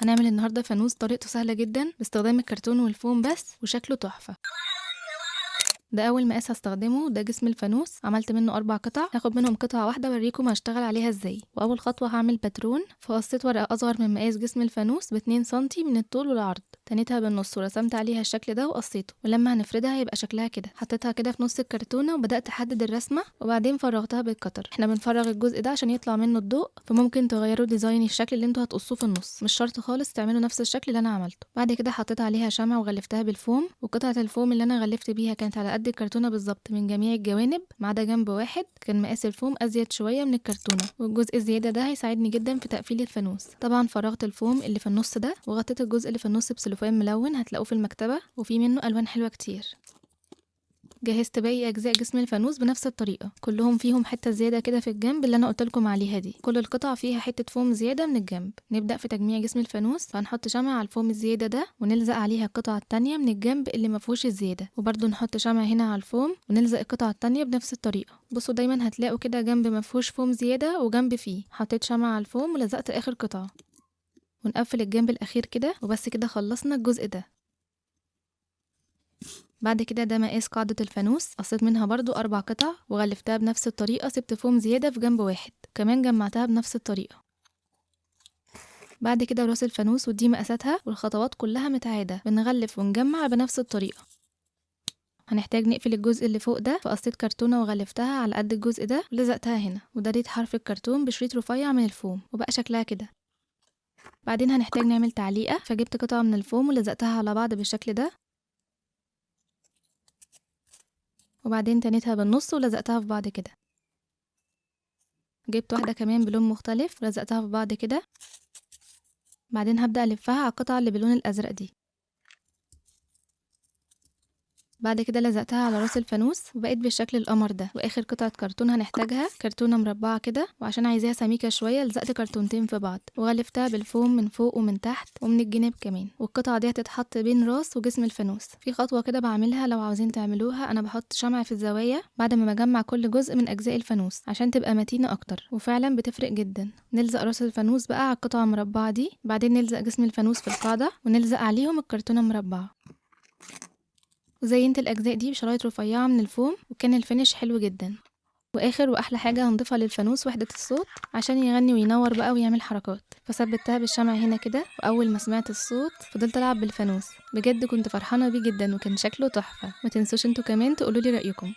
هنعمل النهارده فانوس طريقته سهله جدا باستخدام الكرتون والفوم بس، وشكله تحفه. ده اول مقاس هستخدمه، ده جسم الفانوس، عملت منه 4 قطع، هاخد منهم قطعه واحده اوريكم هشتغل عليها ازاي. واول خطوه هعمل باترون، فقصيت ورقه اصغر من مقاس جسم الفانوس ب2 سنتي من الطول والعرض، تنيتها بالنص ورسمت عليها الشكل ده وقصيته، ولما هنفردها هيبقى شكلها كده. حطيتها كده في نص الكرتونه وبدات احدد الرسمه، وبعدين فرغتها بالقطر. احنا بنفرغ الجزء ده عشان يطلع منه الضوء، فممكن تغيروا ديزاين الشكل اللي انتوا هتقصوه في النص، مش شرط خالص تعملوا نفس الشكل اللي انا عملته. بعد كده حطيت عليها شمع وغلفتها بالفوم، وقطعه الفوم اللي انا غلفت بيها كانت على قد الكرتونه بالظبط من جميع الجوانب ما عدا جنب واحد كان مقاس الفوم ازيد شويه من الكرتونه، والجزء الزياده ده هيساعدني جدا في تقفيل الفانوس. طبعا فرغت الفوم اللي في النص ده وغطيت الجزء اللي في النص بسلوفان ملون هتلاقوه في المكتبه، وفي منه الوان حلوه كتير. جهزت باقي اجزاء جسم الفانوس بنفس الطريقه، كلهم فيهم حته زياده كده في الجنب اللي انا قلتلكم عليها دي، كل القطع فيها حته فوم زياده من الجنب. نبدا في تجميع جسم الفانوس، فهنحط شمع على الفوم الزياده ده ونلزق عليها القطعه التانية من الجنب اللي مفيهوش الزياده، وبرده نحط شمع هنا على الفوم ونلزق القطعه التانية بنفس الطريقه. بصوا دايما هتلاقوا كده جنب مفيهوش فوم زياده وجنب فيه. حطيت شمع على الفوم ولزقت اخر قطعه، ونقفل الجنب الاخير كده، وبس كده خلصنا الجزء ده. بعد كده ده مقاس قاعدة الفانوس، قصيت منها برضو 4 قطع وغلفتها بنفس الطريقة، سبت فوم زيادة في جنب واحد، كمان جمعتها بنفس الطريقة. بعد كده راس الفانوس، ودي مقاساتها والخطوات كلها متعادة، بنغلف ونجمع بنفس الطريقة. هنحتاج نقفل الجزء اللي فوق ده، فقصيت كرتونة وغلفتها على قد الجزء ده ولزقتها هنا، وداريت حرف الكرتون بشريط رفيع من الفوم، وبقى شكلها كده. بعدين هنحتاج نعمل تعليقة، فجبت قطعة من الفوم ولزقتها على بعض بالشكل ده، وبعدين تنيتها بالنص ولزقتها في بعض كده. جبت واحدة كمان بلون مختلف ولزقتها في بعض كده. بعدين هبدأ ألفها على القطعة اللي باللون الأزرق دي. بعد كده لزقتها على راس الفانوس وبقيت بالشكل القمر ده. واخر قطعة كرتون هنحتاجها كرتونة مربعة كده، وعشان عايزاها سميكة شوية لزقت كرتونتين في بعض وغلفتها بالفوم من فوق ومن تحت ومن الجناب كمان، والقطعة دي هتتحط بين راس وجسم الفانوس. في خطوة كده بعملها لو عاوزين تعملوها، انا بحط شمع في الزوايا بعد ما بجمع كل جزء من اجزاء الفانوس عشان تبقى متينة اكتر، وفعلا بتفرق جدا. نلزق راس الفانوس بقى على القطعة المربعة دي، بعدين نلزق جسم الفانوس في القاعدة ونلزق عليهم الكرتونة مربعة، وزينت الأجزاء دي بشرايط رفيعة من الفوم، وكان الفينش حلو جدا. وآخر وأحلى حاجة هنضيفها للفانوس وحدة الصوت عشان يغني وينور بقى ويعمل حركات، فثبتها بالشمع هنا كده، وأول ما سمعت الصوت فضلت ألعب بالفانوس. بجد كنت فرحانة بيه جدا وكان شكله تحفة. ما تنسوش انتوا كمان تقولولي رأيكم.